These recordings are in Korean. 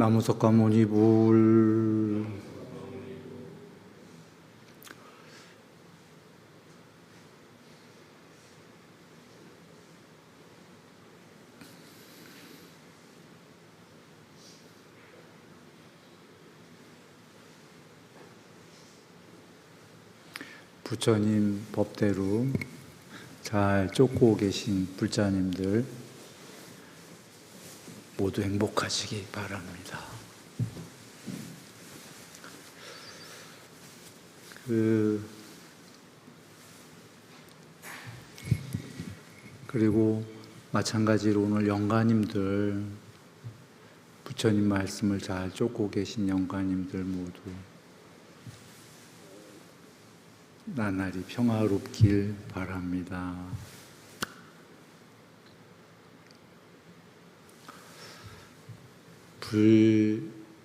나무석가모니불. 부처님 법대로 잘 쫓고 계신 불자님들 모두 행복하시기 바랍니다. 그리고 마찬가지로 오늘 영가님들, 부처님 말씀을 잘 쫓고 계신 영가님들 모두 나날이 평화롭길 바랍니다.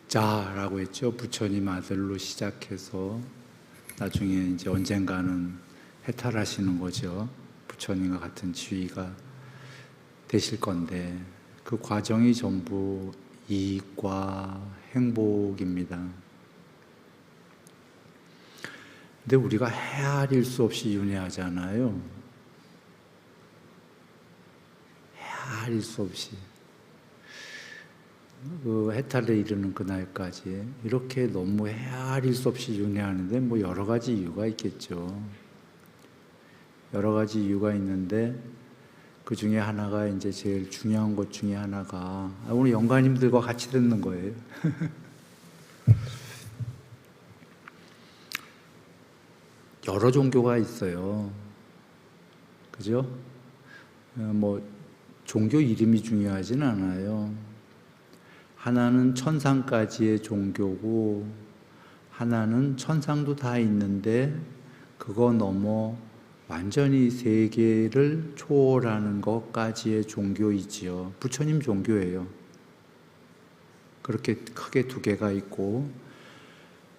불자라고 했죠. 부처님 아들로 시작해서 나중에 이제 언젠가는 해탈하시는 거죠. 부처님과 같은 지위가 되실 건데 그 과정이 전부 이익과 행복입니다. 근데 우리가 헤아릴 수 없이 윤회하잖아요. 헤아릴 수 없이. 그 해탈에 이르는 그날까지 이렇게 너무 헤아릴 수 없이 윤회하는데 뭐 여러 가지 이유가 있겠죠. 여러 가지 이유가 있는데 그 중에 하나가 이제 제일 중요한 것 중에 하나가 오늘 영가님들과 같이 듣는 거예요. 여러 종교가 있어요. 그죠? 뭐 종교 이름이 중요하진 않아요. 하나는 천상까지의 종교고 하나는 천상도 다 있는데 그거 넘어 완전히 세계를 초월하는 것까지의 종교이지요. 부처님 종교예요. 그렇게 크게 두 개가 있고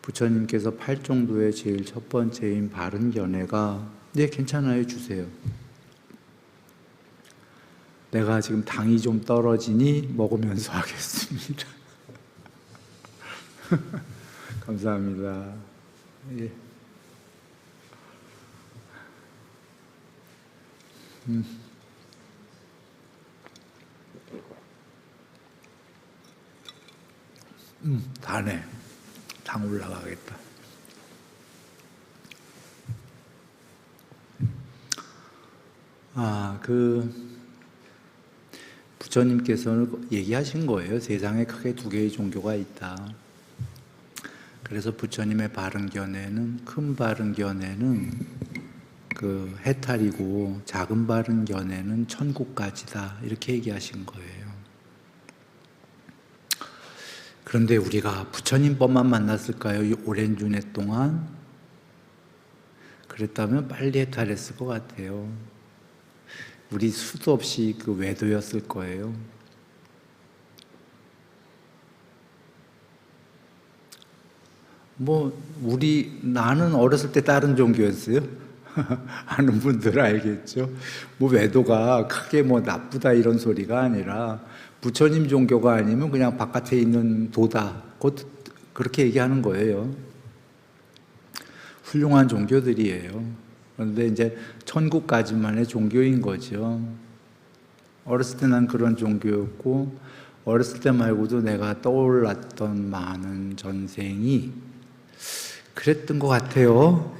부처님께서 팔종도의 제일 첫 번째인 바른 견해가 네, 괜찮아요. 주세요. 내가 지금 당이 좀 떨어지니 먹으면서 하겠습니다. 감사합니다. 예. 다네. 당 올라가겠다. 부처님께서는 얘기하신 거예요. 세상에 크게 두 개의 종교가 있다. 그래서 부처님의 바른 견해는, 큰 바른 견해는 그 해탈이고 작은 바른 견해는 천국까지다. 이렇게 얘기하신 거예요. 그런데 우리가 부처님 법만 만났을까요? 이 오랜 윤회 동안? 그랬다면 빨리 해탈했을 것 같아요. 우리 수도 없이 그 외도였을 거예요. 나는 어렸을 때 다른 종교였어요. 아는 분들은 알겠죠. 외도가 크게 나쁘다 이런 소리가 아니라 부처님 종교가 아니면 그냥 바깥에 있는 도다. 곧 그렇게 얘기하는 거예요. 훌륭한 종교들이에요. 그런데 이제 천국까지만의 종교인 거죠. 어렸을 때 난 그런 종교였고 어렸을 때 말고도 내가 떠올랐던 많은 전생이 그랬던 것 같아요.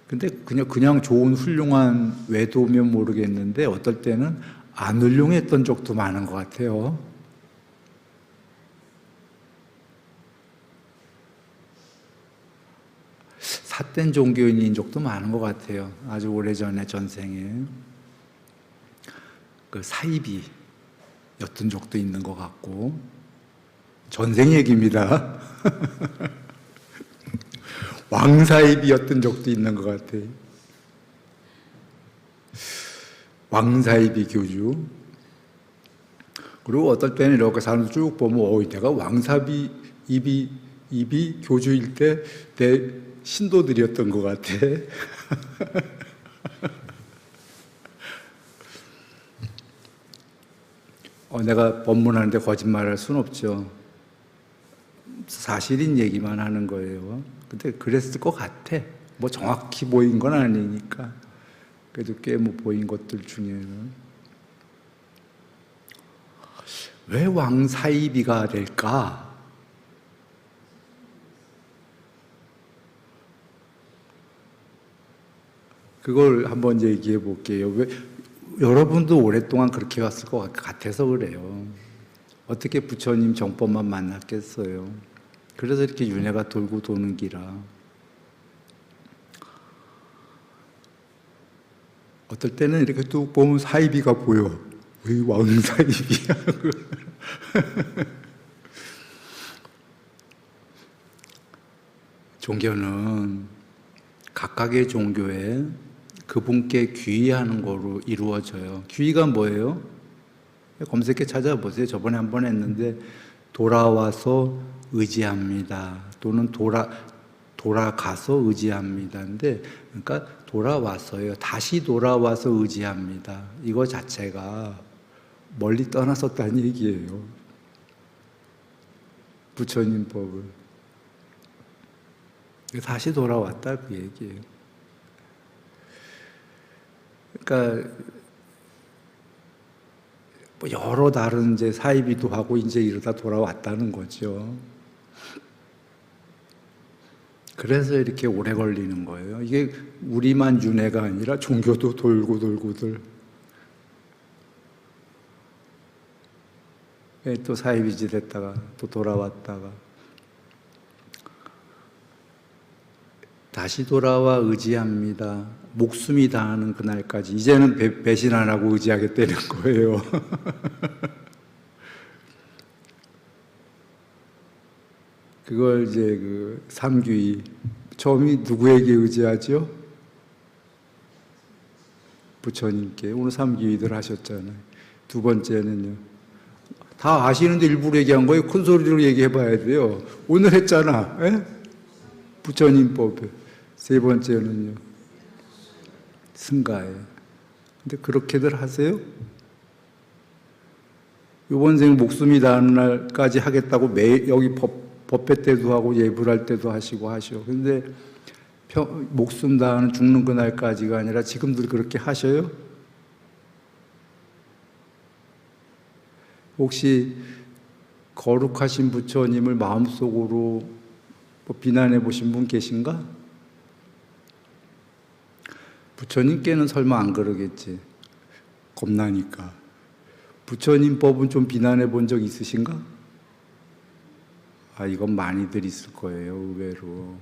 근데 그냥 좋은 훌륭한 외도면 모르겠는데 어떨 때는 안 훌륭했던 적도 많은 것 같아요. 삿된 종교인인 적도 많은 것 같아요. 아주 오래전에 전생에 그 사이비였던 적도 있는 것 같고 전생 얘기입니다. 왕사이비였던 적도 있는 것 같아요. 왕사이비 교주. 그리고 어떨 때는 이렇게 사람들 쭉 보면 내가 왕사이비 교주일 때 내 신도들이었던 것 같아. 내가 법문하는데 거짓말할 순 없죠. 사실인 얘기만 하는 거예요. 근데 그랬을 것 같아. 뭐 정확히 보인 건 아니니까. 그래도 꽤 뭐 보인 것들 중에는. 왜 왕사이비가 될까? 그걸 한번 얘기해 볼게요. 왜, 여러분도 오랫동안 그렇게 갔을 것 같아서 그래요. 어떻게 부처님 정법만 만났겠어요? 그래서 이렇게 윤회가 돌고 도는 기라. 어떨 때는 이렇게 뚝 보면 사이비가 보여. 왜 왕사이비야? 종교는 각각의 종교에 그분께 귀의하는 거로 이루어져요. 귀의가 뭐예요? 검색해 찾아보세요. 저번에 한 번 했는데 돌아와서 의지합니다. 또는 돌아가서 의지합니다. 근데 그러니까 돌아왔어요. 다시 돌아와서 의지합니다. 이거 자체가 멀리 떠났었다는 얘기예요. 부처님 법을. 다시 돌아왔다 그 얘기예요. 그러니까 뭐 여러 다른 이제 사이비도 하고 이제 이러다 돌아왔다는 거죠. 그래서 이렇게 오래 걸리는 거예요. 이게 우리만 윤회가 아니라 종교도 돌고 돌고들. 또 사이비지 됐다가 또 돌아왔다가 다시 돌아와 의지합니다. 목숨이 다하는 그날까지 이제는 배신 안 하고 의지하겠다는 거예요. 그걸 이제 그 삼귀 처음이 누구에게 의지하죠? 부처님께. 오늘 삼귀들 하셨잖아요. 두 번째는요. 다 아시는데 일부러 얘기한 거예요. 큰 소리로 얘기해봐야 돼요. 오늘 했잖아. 에? 부처님 법에. 세 번째는요. 승가에. 근데 그렇게들 하세요? 이번 생 목숨이 닿는 날까지 하겠다고 매일 여기 법회 때도 하고 예불할 때도 하시고 하셔. 근데 목숨 다하는 죽는 그날까지가 아니라 지금도 그렇게 하셔요? 혹시 거룩하신 부처님을 마음속으로 비난해 보신 분 계신가? 부처님께는 설마 안 그러겠지. 겁나니까. 부처님 법은 좀 비난해 본 적 있으신가? 이건 많이들 있을 거예요, 의외로.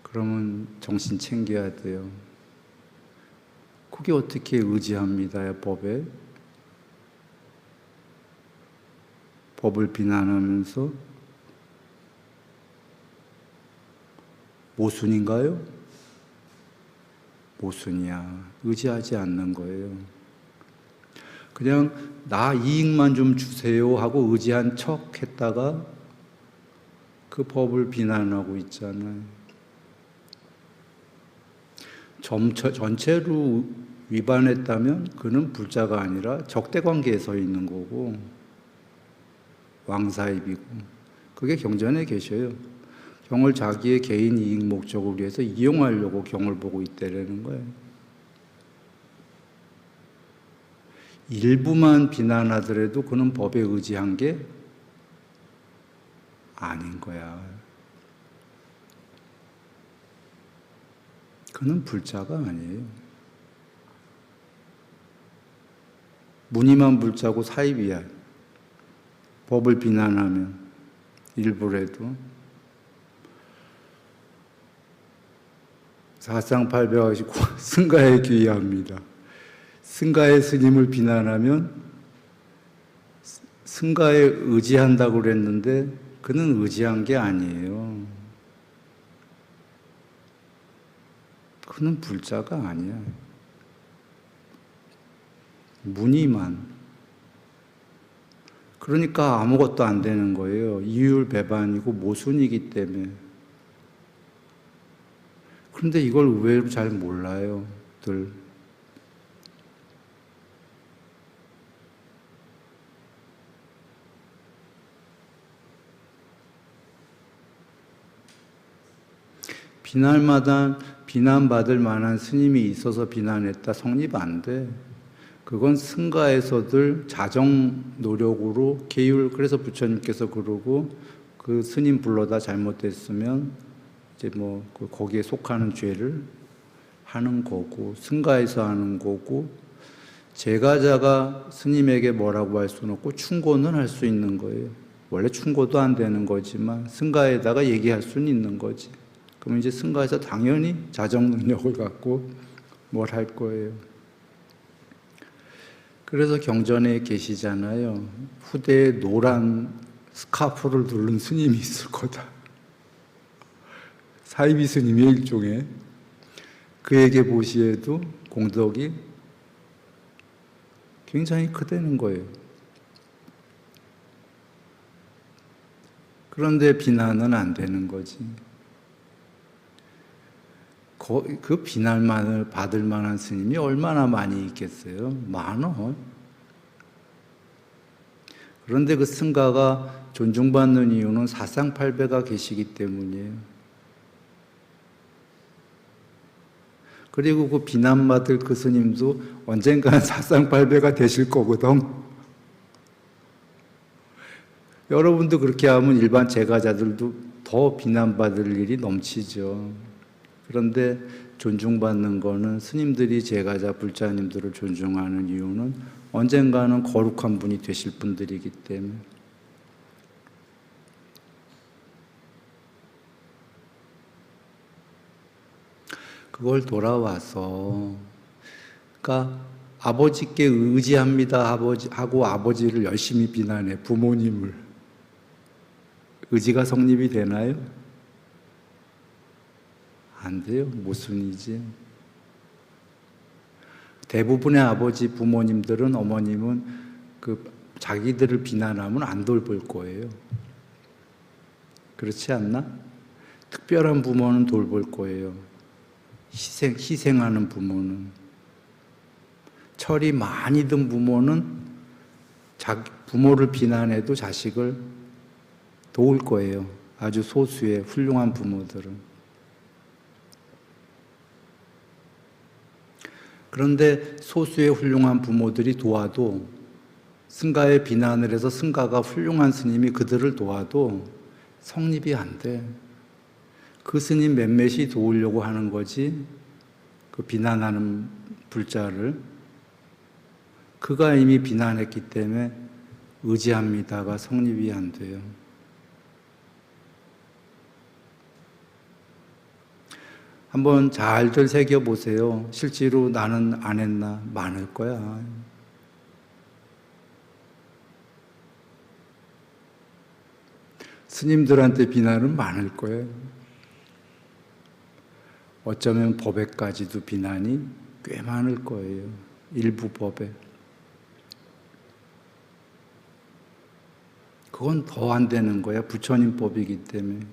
그러면 정신 챙겨야 돼요. 그게 어떻게 의지합니다, 법에? 법을 비난하면서 모순인가요? 모순이야. 의지하지 않는 거예요. 그냥 나 이익만 좀 주세요 하고 의지한 척 했다가 그 법을 비난하고 있잖아요. 전체로 위반했다면 그는 불자가 아니라 적대관계에 서 있는 거고 왕사입이고 그게 경전에 계셔요. 경을 자기의 개인 이익 목적을 위해서 이용하려고 경을 보고 있다라는 거예요. 일부만 비난하더라도 그는 법에 의지한 게 아닌 거야. 그는 불자가 아니에요. 무늬만 불자고 사입이야. 법을 비난하면 일부라도. 사상팔배하시고 승가에 귀의합니다. 승가의 스님을 비난하면 승가에 의지한다고 그랬는데 그는 의지한 게 아니에요. 그는 불자가 아니야. 무늬만. 그러니까 아무것도 안 되는 거예요. 이율배반이고 모순이기 때문에. 그런데 이걸 의외로 잘 몰라요, 들. 비난받을 만한 스님이 있어서 비난했다 성립 안 돼. 그건 승가에서들 자정 노력으로 계율, 그래서 부처님께서 그러고 그 스님 불러다 잘못됐으면 이제 뭐 거기에 속하는 죄를 하는 거고, 승가에서 하는 거고, 제가자가 스님에게 뭐라고 할 수는 없고 충고는 할 수 있는 거예요. 원래 충고도 안 되는 거지만 승가에다가 얘기할 수는 있는 거지. 그럼 이제 승가에서 당연히 자정 능력을 갖고 뭘 할 거예요. 그래서 경전에 계시잖아요. 후대에 노란 스카프를 두른 스님이 있을 거다. 사이비 스님의 일종의. 그에게 보시에도 공덕이 굉장히 크다는 거예요. 그런데 비난은 안 되는 거지. 그 비난만을 받을 만한 스님이 얼마나 많이 있겠어요? 많어. 그런데 그 승가가 존중받는 이유는 사상팔배가 계시기 때문이에요. 그리고 그 비난받을 그 스님도 언젠가는 사상팔배가 되실 거거든. 여러분도 그렇게 하면 일반 제가자들도 더 비난받을 일이 넘치죠. 그런데 존중받는 거는 스님들이 제가자 불자님들을 존중하는 이유는 언젠가는 거룩한 분이 되실 분들이기 때문에. 그걸 돌아와서, 그러니까 아버지께 의지합니다 하고 아버지를 열심히 비난해, 부모님을. 의지가 성립이 되나요? 안 돼요. 모순이지. 대부분의 아버지 부모님들은, 어머님은 자기들을 비난하면 안 돌볼 거예요. 그렇지 않나? 특별한 부모는 돌볼 거예요. 희생하는 부모는. 철이 많이 든 부모는 부모를 비난해도 자식을 도울 거예요. 아주 소수의 훌륭한 부모들은. 그런데 소수의 훌륭한 부모들이 도와도, 승가의 비난을 해서 승가가 훌륭한 스님이 그들을 도와도 성립이 안 돼. 그 스님 몇몇이 도우려고 하는 거지, 그 비난하는 불자를. 그가 이미 비난했기 때문에 의지합니다가 성립이 안 돼요. 한번 잘들 새겨보세요. 실제로 나는 안 했나? 많을 거야. 스님들한테 비난은 많을 거예요. 어쩌면 법에까지도 비난이 꽤 많을 거예요. 일부 법에. 그건 더 안 되는 거야. 부처님 법이기 때문에.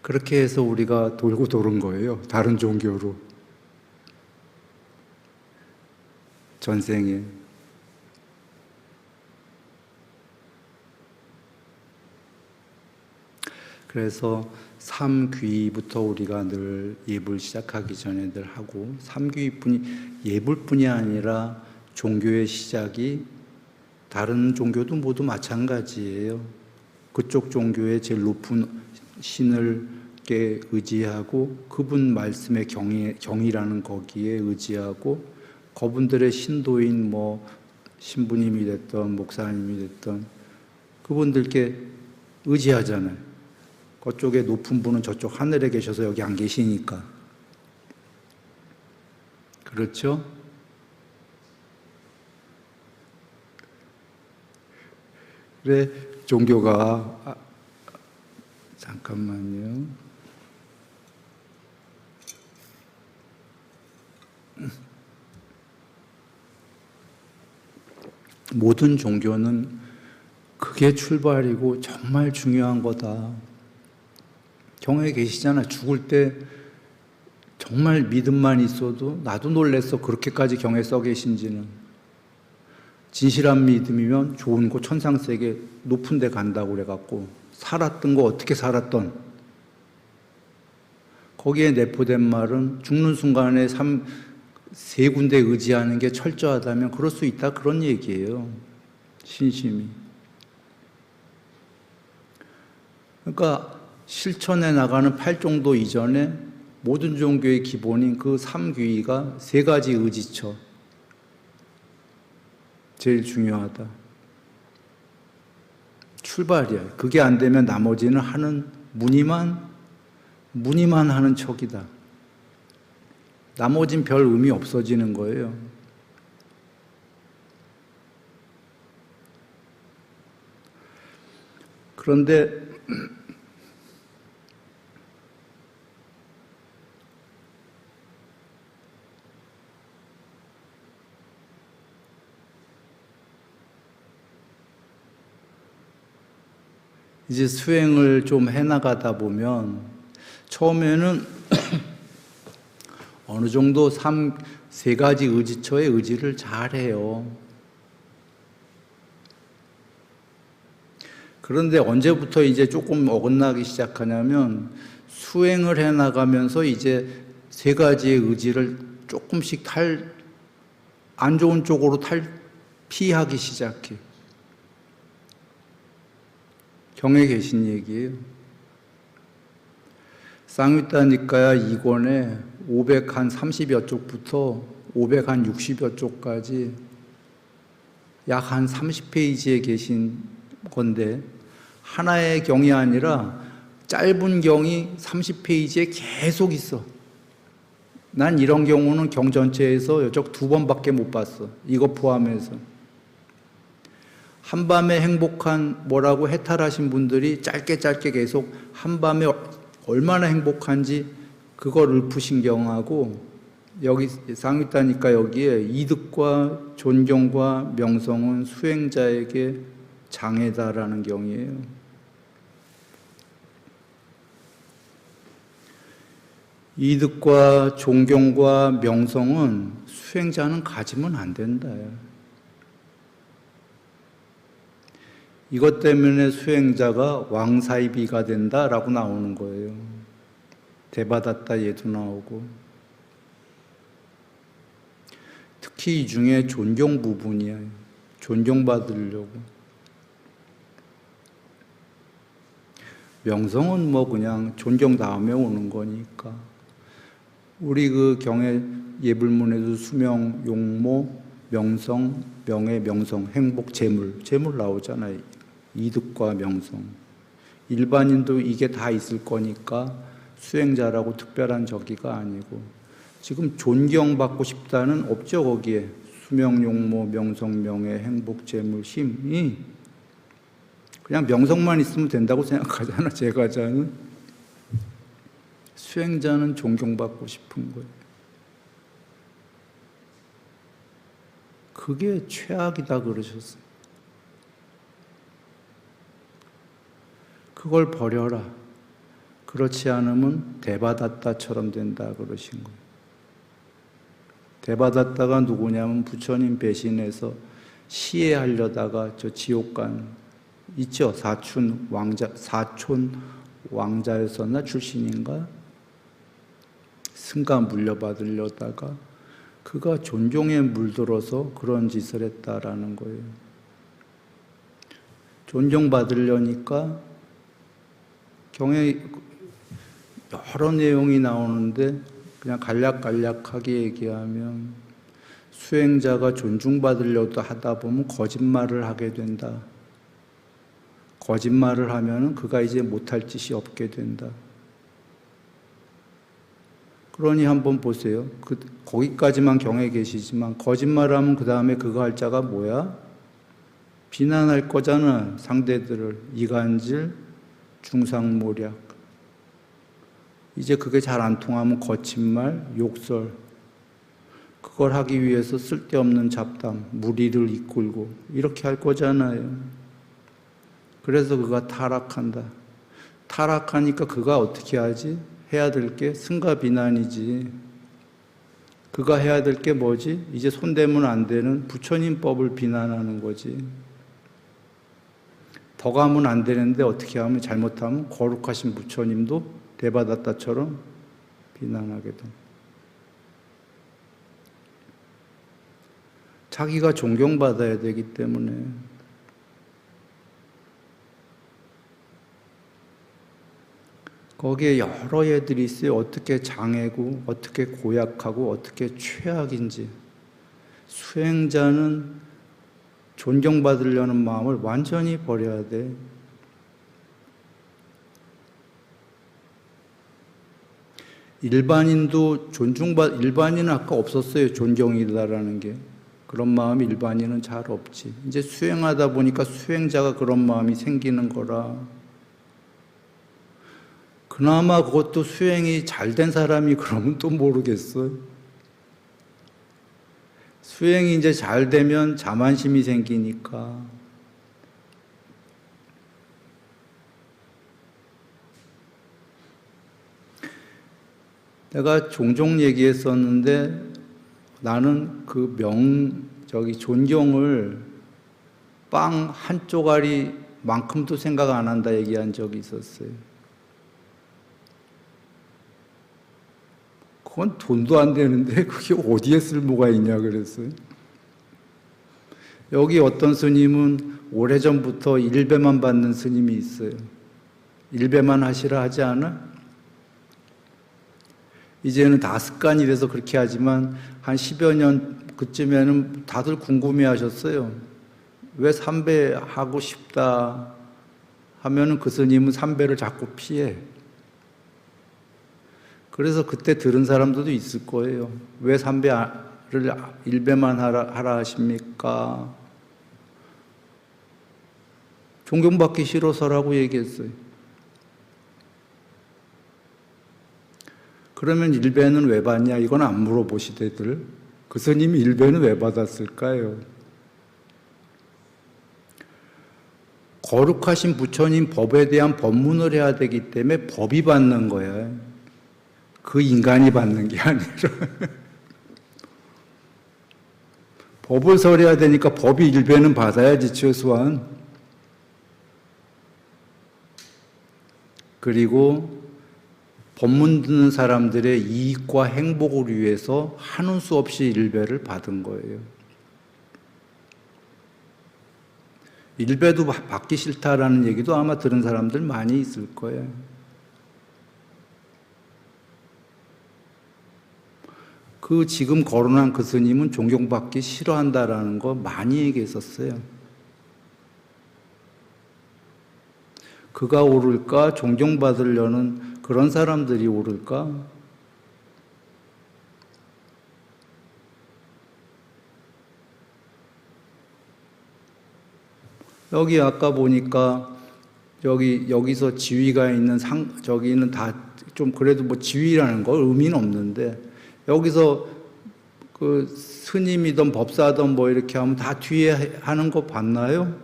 그렇게 해서 우리가 돌고 도는 거예요. 다른 종교로. 전생에. 그래서 삼귀부터 우리가 늘 예불 시작하기 전에 늘 하고, 예불뿐이 아니라 종교의 시작이 다른 종교도 모두 마찬가지예요. 그쪽 종교의 제일 높은 신을 의지하고 그분 말씀의 경이라는 거기에 의지하고, 그분들의 신도인 신부님이 됐던 목사님이 됐던 그분들께 의지하잖아요. 그쪽에 높은 분은 저쪽 하늘에 계셔서 여기 안 계시니까. 그렇죠? 그래, 종교가 잠깐만요. 모든 종교는 그게 출발이고 정말 중요한 거다. 경에 계시잖아. 죽을 때 정말 믿음만 있어도 나도 놀랬어. 그렇게까지 경에 써 계신지는. 진실한 믿음이면 좋은 곳 천상세계 높은 데 간다고 그래갖고 살았던 거 어떻게 살았던 거기에 내포된 말은 죽는 순간에 세 군데 의지하는 게 철저하다면 그럴 수 있다 그런 얘기예요. 신심이. 그러니까 실천해 나가는 팔종도 이전에 모든 종교의 기본인 그 삼귀의가 세 가지 의지처 제일 중요하다. 출발이야. 그게 안 되면 나머지는 하는 문의만 하는 척이다. 나머진 별 의미 없어지는 거예요. 그런데 이제 수행을 좀 해나가다 보면 처음에는 어느 정도 세 가지 의지처의 의지를 잘해요. 그런데 언제부터 이제 조금 어긋나기 시작하냐면 수행을 해나가면서 이제 세 가지의 의지를 조금씩 안 좋은 쪽으로 피하기 시작해. 경에 계신 얘기예요. 쌍위따 니까야 2권에 530여 쪽부터 560여 쪽까지 약 한 30페이지에 계신 건데 하나의 경이 아니라 짧은 경이 30페이지에 계속 있어. 난 이런 경우는 경 전체에서 여적 2번밖에 못 봤어. 이거 포함해서. 한밤에 행복한 뭐라고 해탈하신 분들이 짧게 계속 한밤에 얼마나 행복한지 그걸 읊으신 경하고 여기 쌍위따니까 여기에 이득과 존경과 명성은 수행자에게 장애다라는 경이에요. 이득과 존경과 명성은 수행자는 가지면 안 된다. 이것 때문에 수행자가 왕사이비가 된다라고 나오는 거예요. 대바다타 얘도 나오고. 특히 이 중에 존경 부분이야. 존경받으려고. 명성은 뭐 그냥 존경 다음에 오는 거니까. 우리 그 경의 예불문에도 수명, 용모, 명성, 명예, 명성, 행복, 재물 나오잖아요. 이득과 명성. 일반인도 이게 다 있을 거니까 수행자라고 특별한 저기가 아니고 지금 존경받고 싶다는 없죠. 거기에 수명, 용모, 명성, 명예, 행복, 재물, 힘이 그냥 명성만 있으면 된다고 생각하잖아. 제가자는. 수행자는 존경받고 싶은 거예요. 그게 최악이다 그러셨어요. 그걸 버려라. 그렇지 않으면 대바다타처럼 된다 그러신 거예요. 대바다타가 누구냐면 부처님 배신해서 시해하려다가 저 지옥간 있죠. 사촌 왕자였었나 출신인가? 승가 물려받으려다가 그가 존경에 물들어서 그런 짓을 했다라는 거예요. 존경받으려니까 경에 여러 내용이 나오는데 그냥 간략하게 얘기하면 수행자가 존중받으려고 하다 보면 거짓말을 하게 된다. 거짓말을 하면 그가 이제 못할 짓이 없게 된다. 그러니 한번 보세요. 거기까지만 경에 계시지만 거짓말을 하면 그 다음에 그거 할 자가 뭐야? 비난할 거잖아. 상대들을. 이간질, 중상모략. 이제 그게 잘 안 통하면 거친 말, 욕설. 그걸 하기 위해서 쓸데없는 잡담, 무리를 이끌고 이렇게 할 거잖아요. 그래서 그가 타락한다. 타락하니까 그가 어떻게 하지? 해야 될 게 승가 비난이지. 그가 해야 될 게 뭐지? 이제 손대면 안 되는 부처님 법을 비난하는 거지. 더 가면 안 되는데 어떻게 하면 잘못하면 거룩하신 부처님도 대받았다처럼 비난하게 돼. 자기가 존경받아야 되기 때문에. 거기에 여러 애들이 있어요. 어떻게 장애고, 어떻게 고약하고, 어떻게 최악인지. 수행자는 존경받으려는 마음을 완전히 버려야 돼. 일반인도 일반인은 아까 없었어요. 존경이다라는 게. 그런 마음이 일반인은 잘 없지. 이제 수행하다 보니까 수행자가 그런 마음이 생기는 거라. 그나마 그것도 수행이 잘 된 사람이 그러면 또 모르겠어. 수행이 이제 잘 되면 자만심이 생기니까. 내가 종종 얘기했었는데 나는 그 존경을 빵 한 쪼가리만큼도 생각 안 한다 얘기한 적이 있었어요. 그건 돈도 안 되는데 그게 어디에 쓸모가 있냐 그랬어요. 여기 어떤 스님은 오래전부터 일배만 받는 스님이 있어요. 일배만 하시라 하지 않아? 이제는 다 습관이 돼서 그렇게 하지만 한 10여 년 그쯤에는 다들 궁금해 하셨어요. 왜 3배 하고 싶다 하면은 그 스님은 3배를 자꾸 피해. 그래서 그때 들은 사람들도 있을 거예요. 왜 3배를 1배만 하라 하십니까? 존경받기 싫어서라고 얘기했어요. 그러면 1배는 왜 받냐? 이건 안 물어보시대들. 그 스님이 1배는 왜 받았을까요? 거룩하신 부처님 법에 대한 법문을 해야 되기 때문에 법이 받는 거야. 그 인간이 받는 게 아니라. 법을 설해야 되니까 법이 1배는 받아야지, 최소한. 그리고 법문 듣는 사람들의 이익과 행복을 위해서 한운 수 없이 1배를 받은 거예요. 1배도 받기 싫다라는 얘기도 아마 들은 사람들 많이 있을 거예요. 그 지금 거론한 그 스님은 존경받기 싫어한다라는 거 많이 얘기했었어요. 그가 오를까? 존경받으려는 그런 사람들이 오를까? 여기 아까 보니까 여기서 지위가 있는 저기는 다 좀 그래도 뭐 지위라는 거 의미는 없는데 여기서 그 스님이든 법사든 뭐 이렇게 하면 다 뒤에 하는 거 봤나요?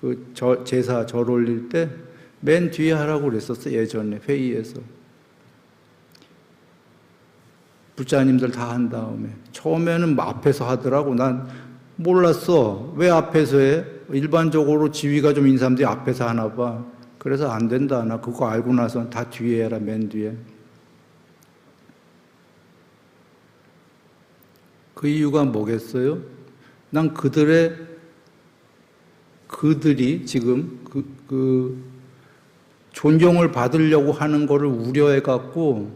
그 제사 절 올릴 때 맨 뒤에 하라고 그랬었어. 예전에 회의에서 불자님들 다 한 다음에 처음에는 앞에서 하더라고. 난 몰랐어. 왜 앞에서 해? 일반적으로 지위가 좀 있는 사람들이 앞에서 하나 봐. 그래서 안 된다. 나 그거 알고 나서 다 뒤에 해라. 맨 뒤에. 그 이유가 뭐겠어요? 난 그들이 지금 존경을 받으려고 하는 거를 우려해갖고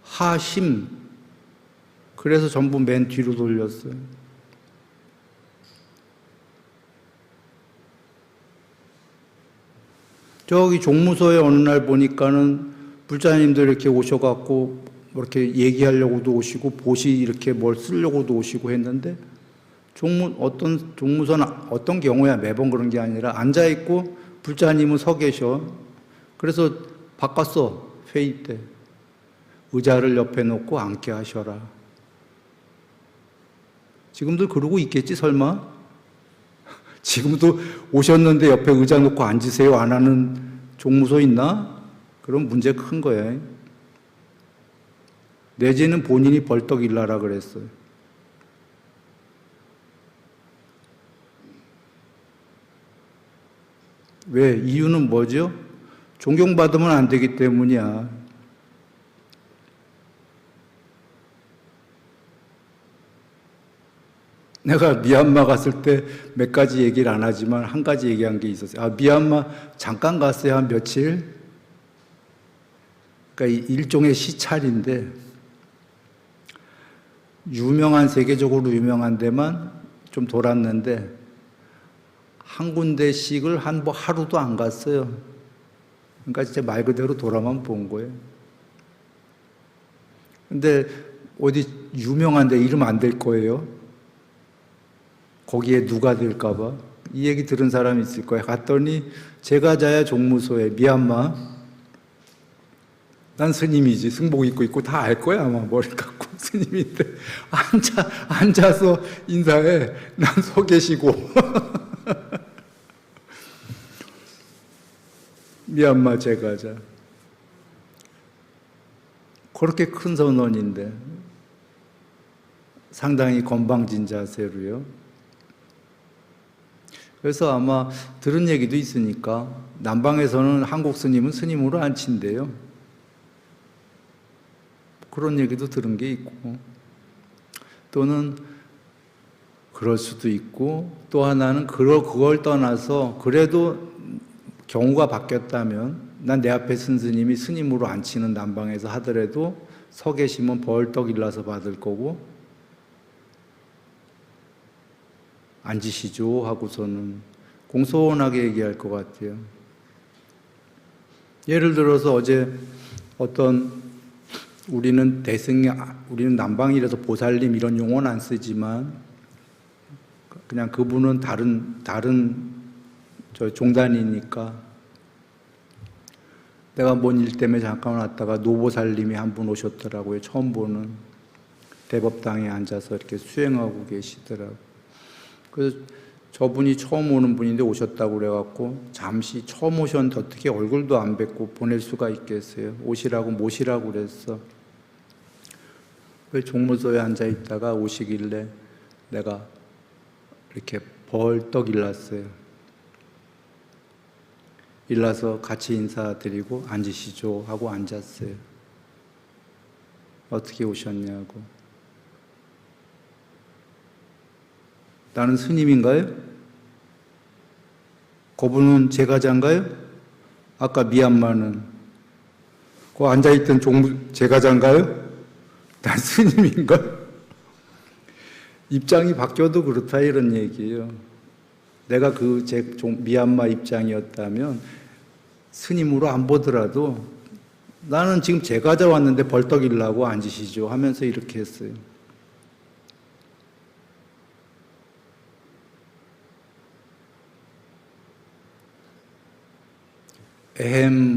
하심, 그래서 전부 맨 뒤로 돌렸어요. 저기 종무소에 어느 날 보니까는 불자님들 이렇게 오셔갖고 이렇게 얘기하려고도 오시고 보시 이렇게 뭘 쓰려고도 오시고 했는데 어떤 종무소는 어떤 경우야 매번 그런 게 아니라 앉아있고 불자님은 서 계셔. 그래서 바꿨어. 회의 때. 의자를 옆에 놓고 앉게 하셔라. 지금도 그러고 있겠지 설마? 지금도 오셨는데 옆에 의자 놓고 앉으세요 안 하는 종무소 있나? 그럼 문제 큰 거예요. 내지는 본인이 벌떡 일나라 그랬어요. 왜? 이유는 뭐죠? 존경받으면 안 되기 때문이야. 내가 미얀마 갔을 때 몇 가지 얘기를 안 하지만 한 가지 얘기한 게 있었어요. 아, 미얀마 잠깐 갔어요. 한 며칠. 그러니까 일종의 시찰인데, 세계적으로 유명한 데만 좀 돌았는데, 한 군데씩을 하루도 안 갔어요. 그러니까 진짜 말 그대로 돌아만 본 거예요. 근데 어디 유명한 데 이름 안 될 거예요. 거기에 누가 될까봐. 이 얘기 들은 사람이 있을 거예요. 갔더니 제가자야 종무소에 미얀마. 난 스님이지. 승복 입고 있고 다 알 거야 아마. 머리 감고 스님인데 앉아서 인사해. 난 서 계시고. 미얀마 제가자. 그렇게 큰 선원인데 상당히 건방진 자세로요. 그래서 아마 들은 얘기도 있으니까 남방에서는 한국 스님은 스님으로 안 친대요. 그런 얘기도 들은 게 있고, 또는 그럴 수도 있고, 또 하나는 그걸 떠나서 그래도 경우가 바뀌었다면, 난 내 앞에 쓴 스님이 스님으로 안 치는 남방에서 하더라도 서 계시면 벌떡 일어나서 받을 거고, 앉으시죠 하고서는 공손하게 얘기할 것 같아요. 예를 들어서 어제 우리는 남방이라서 보살님 이런 용어는 안 쓰지만, 그냥 그분은 다른 종단이니까, 내가 뭔 일 때문에 잠깐 왔다가 노보살님이 한 분 오셨더라고요. 처음 보는. 대법당에 앉아서 이렇게 수행하고 계시더라고요. 그래서 저분이 처음 오는 분인데 오셨다고 그래갖고 잠시 처음 오셨는데 어떻게 얼굴도 안 뵙고 보낼 수가 있겠어요. 오시라고 모시라고 그랬어. 종무소에 앉아있다가 오시길래 내가 이렇게 벌떡 일났어요. 일나서 같이 인사드리고 앉으시죠 하고 앉았어요. 어떻게 오셨냐고. 나는 스님인가요? 그분은 제가자인가요? 아까 미얀마는 그 앉아있던 제가자인가요? 난 스님인가? 입장이 바뀌어도 그렇다 이런 얘기예요. 내가 미얀마 입장이었다면 스님으로 안 보더라도 나는 지금 제가자 왔는데 벌떡 일라고 앉으시죠 하면서 이렇게 했어요.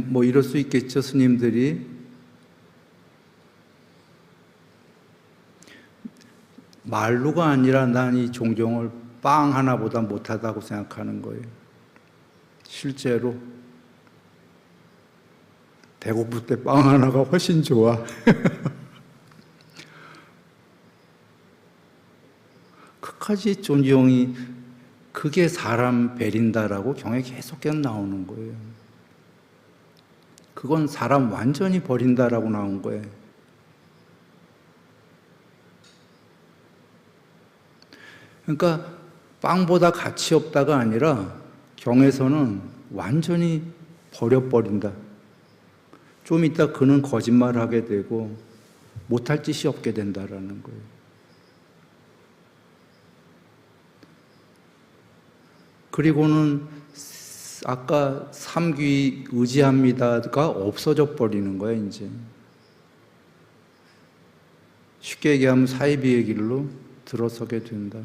뭐 이럴 수 있겠죠, 스님들이. 말로가 아니라 난 이 종종을 빵 하나보다 못하다고 생각하는 거예요. 실제로 배고플 때 빵 하나가 훨씬 좋아. 끝까지 존경이, 그게 사람 베린다라고 경에 계속 나오는 거예요. 그건 사람 완전히 버린다라고 나온 거예요. 그러니까 빵보다 가치 없다가 아니라 경에서는 완전히 버려버린다. 좀 이따 그는 거짓말을 하게 되고 못할 짓이 없게 된다라는 거예요. 그리고는 아까 삼귀 의지합니다가 없어져 버리는 거예요, 이제. 쉽게 얘기하면 사이비의 길로 들어서게 된다.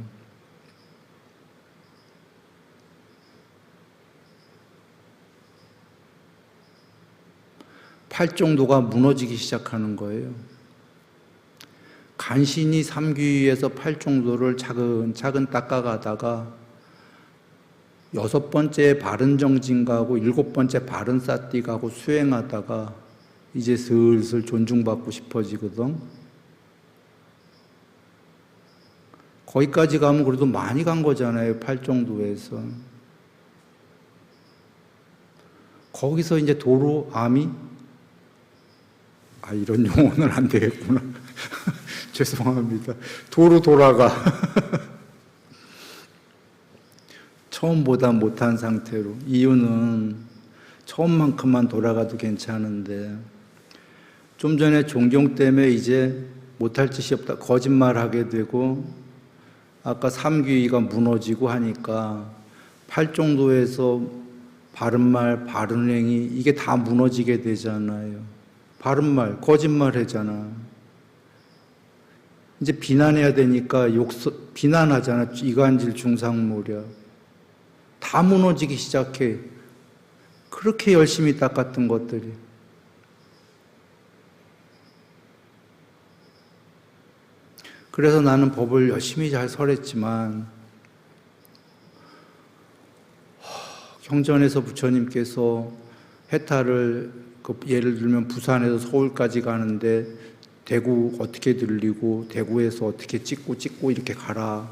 팔정도가 무너지기 시작하는 거예요. 간신히 삼귀에서 팔정도를 차근차근 닦아가다가 6번째 바른정진가하고 7번째 바른사띠가하고 수행하다가 이제 슬슬 존중받고 싶어지거든. 거기까지 가면 그래도 많이 간 거잖아요. 팔정도에서. 거기서 이제 도로 암이 이런 용어는 안 되겠구나. 죄송합니다. 도로 돌아가. 처음보다 못한 상태로. 이유는 처음만큼만 돌아가도 괜찮은데 좀 전에 존경 때문에 이제 못할 짓이 없다. 거짓말하게 되고 아까 삼귀가 무너지고 하니까 팔정도에서 바른말, 바른행위 이게 다 무너지게 되잖아요. 바른말, 거짓말 하잖아. 이제 비난해야 되니까 비난하잖아. 이간질 중상모략. 다 무너지기 시작해. 그렇게 열심히 닦았던 것들이. 그래서 나는 법을 열심히 잘 설했지만 경전에서 부처님께서 해탈을 예를 들면 부산에서 서울까지 가는데 대구 어떻게 들리고 대구에서 어떻게 찍고 이렇게 가라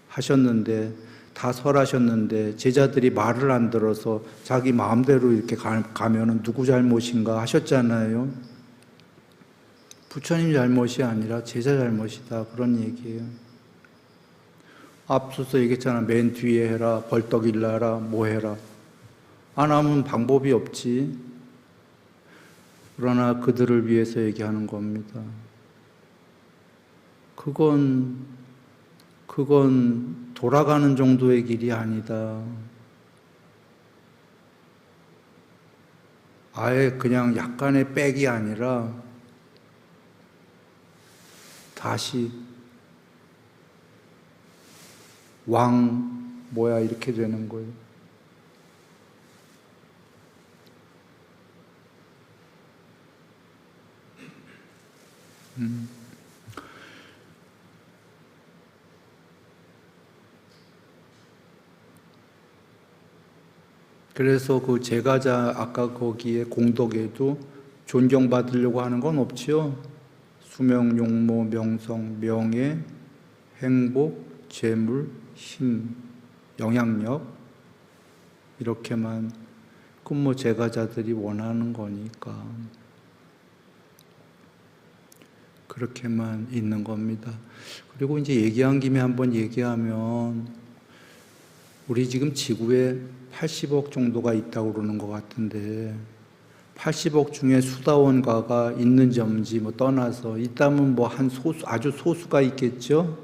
하셨는데 다 설하셨는데 제자들이 말을 안 들어서 자기 마음대로 이렇게 가면은 누구 잘못인가 하셨잖아요. 부처님 잘못이 아니라 제자 잘못이다 그런 얘기예요. 앞서서 얘기했잖아. 맨 뒤에 해라, 벌떡 일어나라, 뭐 해라. 안 하면 방법이 없지. 그러나 그들을 위해서 얘기하는 겁니다. 그건 돌아가는 정도의 길이 아니다. 아예 그냥 약간의 백이 아니라 다시 이렇게 되는 거예요. 그래서 그 제가자 아까 거기에 공덕에도 존경받으려고 하는 건 없지요. 수명, 용모, 명성, 명예, 행복, 재물, 힘, 영향력 이렇게만 그건 제가자들이 원하는 거니까 그렇게만 있는 겁니다. 그리고 이제 얘기한 김에 한번 얘기하면 우리 지금 지구에 80억 정도가 있다고 그러는 것 같은데 80억 중에 수다원가가 있는지 없는지 떠나서 있다면 아주 소수가 있겠죠?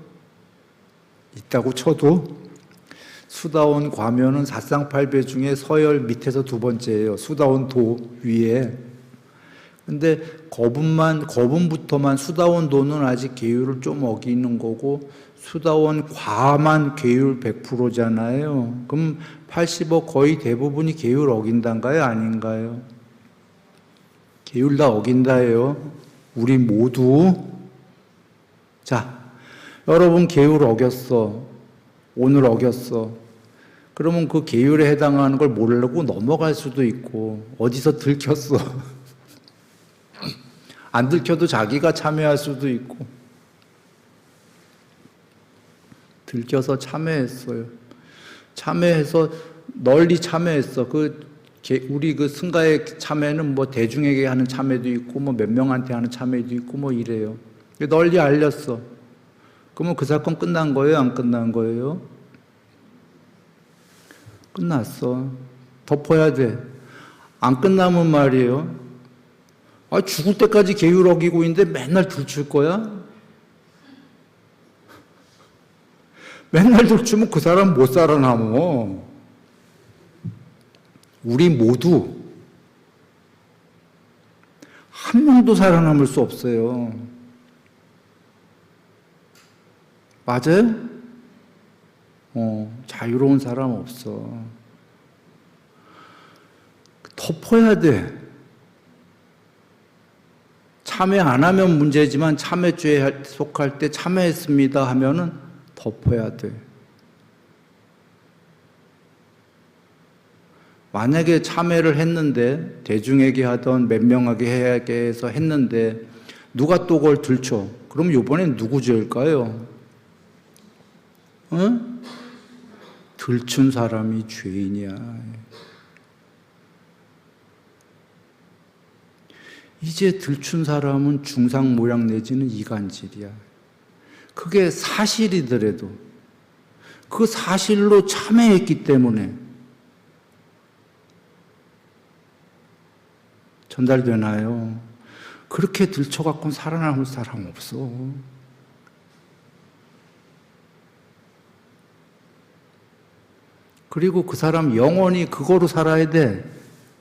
있다고 쳐도 수다원 과면은 사상팔배 중에 서열 밑에서 두 번째예요. 수다원 도 위에. 근데 거분부터만 수다원 도는 아직 계율을 좀 어기는 거고 수다원 과만 계율 100%잖아요. 그럼 80억 거의 대부분이 계율 어긴단가요? 아닌가요? 계율 다 어긴다예요. 우리 모두. 자, 여러분 계율 어겼어. 오늘 어겼어. 그러면 그 계율에 해당하는 걸 모르고 넘어갈 수도 있고 어디서 들켰어. 안 들켜도 자기가 참여할 수도 있고 들켜서 참여했어요. 참여해서 널리 참여했어. 우리 승가의 참여는 대중에게 하는 참여도 있고 몇 명한테 하는 참여도 있고 이래요. 널리 알렸어. 그러면 그 사건 끝난 거예요? 안 끝난 거예요? 끝났어. 덮어야 돼. 안 끝나면 말이에요. 죽을 때까지 계율 어기고 있는데 맨날 들출 거야? 맨날 들추면 그 사람 못 살아남어. 우리 모두 한 명도 살아남을 수 없어요. 맞아요? 자유로운 사람 없어. 덮어야 돼. 참여 안 하면 문제지만 참여죄에 속할 때 참여했습니다 하면은 덮어야 돼. 만약에 참회를 했는데, 대중에게 하던 몇 명에게 해서 했는데 누가 또 그걸 들춰? 그럼 이번엔 누구 죄일까요? 응? 들춘 사람이 죄인이야. 이제 들춘 사람은 중상모략 내지는 이간질이야. 그게 사실이더라도 그 사실로 참회했기 때문에 전달되나요? 그렇게 들춰갖고 살아남을 사람 없어. 그리고 그 사람 영원히 그거로 살아야 돼.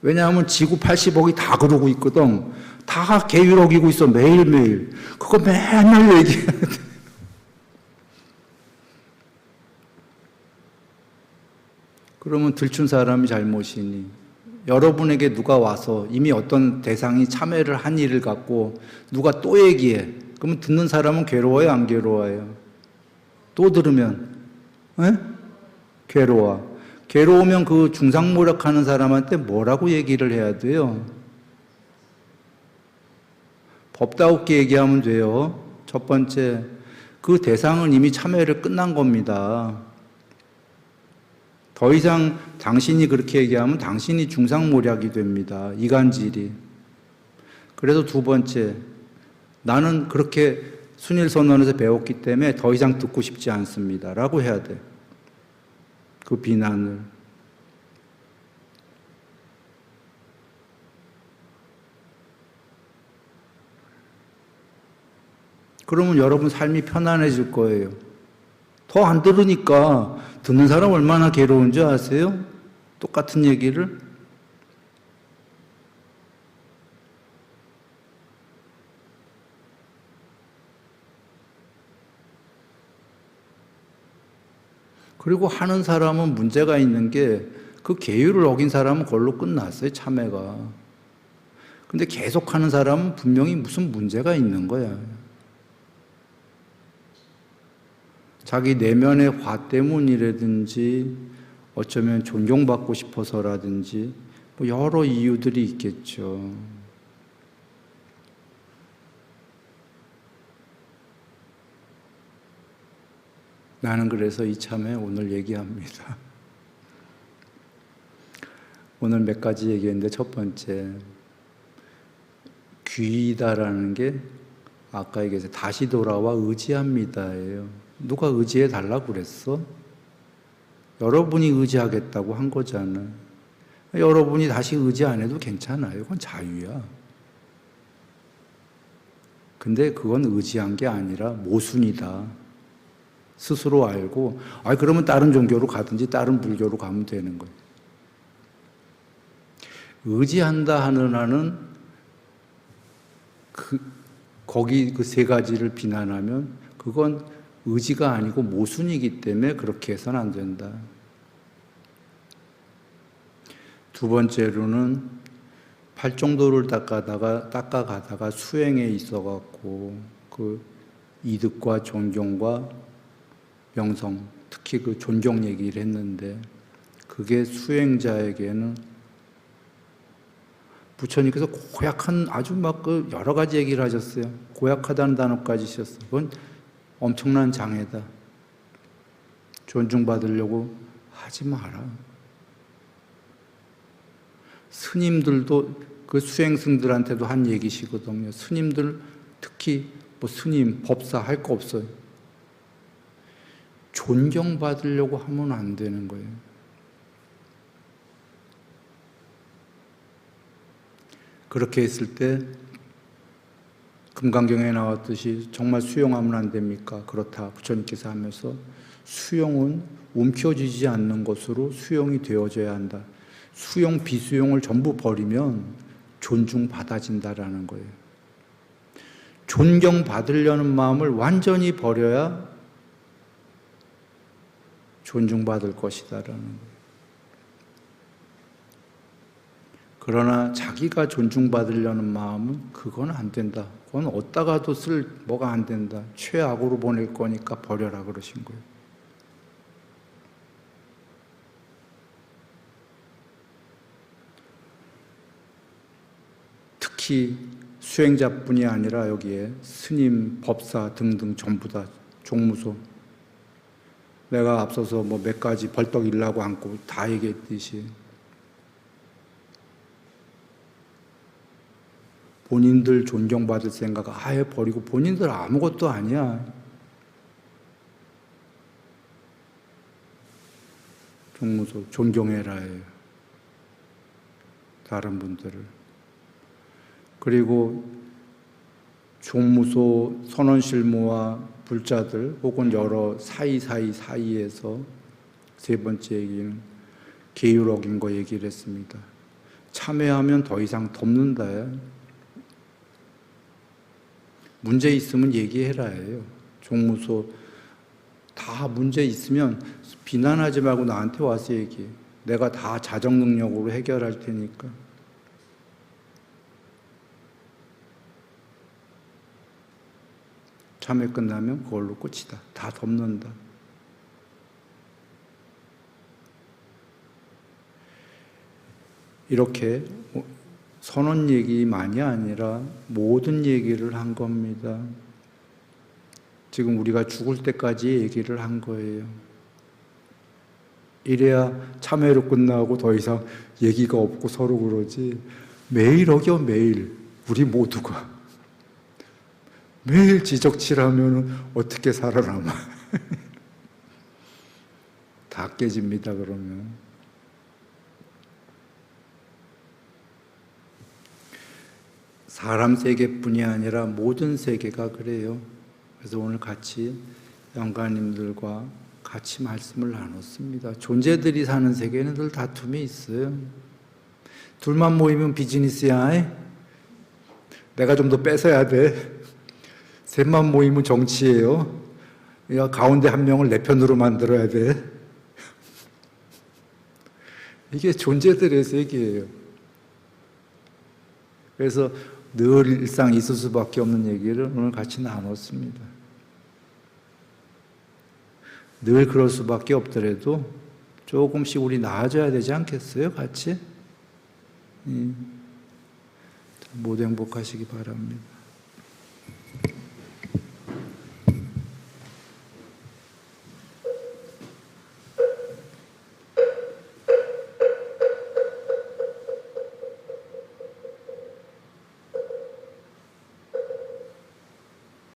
왜냐하면 지구 80억이 다 그러고 있거든. 다 계율 어기고 있어, 매일매일. 그거 맨날 얘기해야 돼. 그러면 들춘 사람이 잘못이니, 여러분에게 누가 와서 이미 어떤 대상이 참회를 한 일을 갖고 누가 또 얘기해. 그러면 듣는 사람은 괴로워요, 안 괴로워요? 또 들으면 괴로워. 괴로우면 그 중상모략하는 사람한테 뭐라고 얘기를 해야 돼요? 법다웃게 얘기하면 돼요. 첫 번째, 그 대상은 이미 참회를 끝난 겁니다. 더 이상 당신이 그렇게 얘기하면 당신이 중상모략이 됩니다. 이간질이. 그래서 두 번째, 나는 그렇게 순일선언에서 배웠기 때문에 더 이상 듣고 싶지 않습니다. 라고 해야 돼. 그 비난을. 그러면 여러분 삶이 편안해질 거예요. 더 안 들으니까 듣는 사람 얼마나 괴로운지 아세요? 똑같은 얘기를. 그리고 하는 사람은 문제가 있는 게 그 계율을 어긴 사람은 그걸로 끝났어요, 참회가. 근데 계속 하는 사람은 분명히 무슨 문제가 있는 거야. 자기 내면의 화 때문이라든지 어쩌면 존경받고 싶어서라든지 뭐 여러 이유들이 있겠죠. 나는 그래서 이참에 오늘 얘기합니다. 오늘 몇 가지 얘기했는데 첫 번째, 귀이다라는 게 아까 얘기해서 다시 돌아와 의지합니다예요. 누가 의지해 달라고 그랬어? 여러분이 의지하겠다고 한 거잖아요. 여러분이 다시 의지 안 해도 괜찮아요. 그건 자유야. 근데 그건 의지한 게 아니라 모순이다. 스스로 알고, 그러면 다른 종교로 가든지 다른 불교로 가면 되는 거예요. 의지한다 하는 한은 거기 그 세 가지를 비난하면 그건 의지가 아니고 모순이기 때문에 그렇게 해서는 안 된다. 두 번째로는 팔정도를 닦아가다가 수행에 있어갖고 그 이득과 존경과 명성, 특히 그 존경 얘기를 했는데 그게 수행자에게는 부처님께서 고약한 아주 막 그 여러 가지 얘기를 하셨어요. 고약하다는 단어까지 쓰셨어요. 그건 엄청난 장애다. 존중받으려고 하지 마라. 스님들도 그 수행승들한테도 한 얘기시거든요. 스님들 특히 뭐 스님, 법사 할 거 없어요. 존경받으려고 하면 안 되는 거예요. 그렇게 했을 때 금강경에 나왔듯이 정말 수용하면 안 됩니까? 그렇다. 부처님께서 하면서 수용은 움켜쥐지 않는 것으로 수용이 되어져야 한다. 수용, 비수용을 전부 버리면 존중받아진다라는 거예요. 존경받으려는 마음을 완전히 버려야 존중받을 것이다라는 거예요. 그러나 자기가 존중받으려는 마음은 그건 안 된다. 그건 어디다가도 뭐가 안 된다. 최악으로 보낼 거니까 버려라 그러신 거예요. 특히 수행자뿐이 아니라 여기에 스님, 법사 등등 전부 다 종무소. 내가 앞서서 뭐 몇 가지 벌떡 일라고 않고 다 얘기했듯이 본인들 존경받을 생각 아예 버리고 본인들 아무것도 아니야. 종무소 존경해라 해요. 다른 분들을. 그리고 종무소 선원실무와 불자들 혹은 여러 사이에서 세 번째 얘기는 계율 어긴 거 얘기를 했습니다. 참회하면 더 이상 덮는다. 문제 있으면 얘기해라 해요. 종무소 다 문제 있으면 비난하지 말고 나한테 와서 얘기해. 내가 다 자정 능력으로 해결할 테니까. 참회 끝나면 그걸로 끝이다. 다 덮는다. 이렇게 선언 얘기만이 아니라 모든 얘기를 한 겁니다. 지금 우리가 죽을 때까지 얘기를 한 거예요. 이래야 참회로 끝나고 더 이상 얘기가 없고 서로 그러지. 매일 어겨 매일 우리 모두가 매일 지적질하면 어떻게 살아남아? 다 깨집니다. 그러면 사람 세계뿐이 아니라 모든 세계가 그래요. 그래서 오늘 같이 영가님들과 같이 말씀을 나눴습니다. 존재들이 사는 세계는 늘 다툼이 있어요. 둘만 모이면 비즈니스야. 내가 좀 더 뺏어야 돼. 셋만 모이면 정치예요. 야, 가운데 한 명을 내 편으로 만들어야 돼. 이게 존재들의 세계예요. 그래서 늘 일상 있을 수밖에 없는 얘기를 오늘 같이 나눴습니다. 늘 그럴 수밖에 없더라도 조금씩 우리 나아져야 되지 않겠어요? 같이? 모두 행복하시기 바랍니다.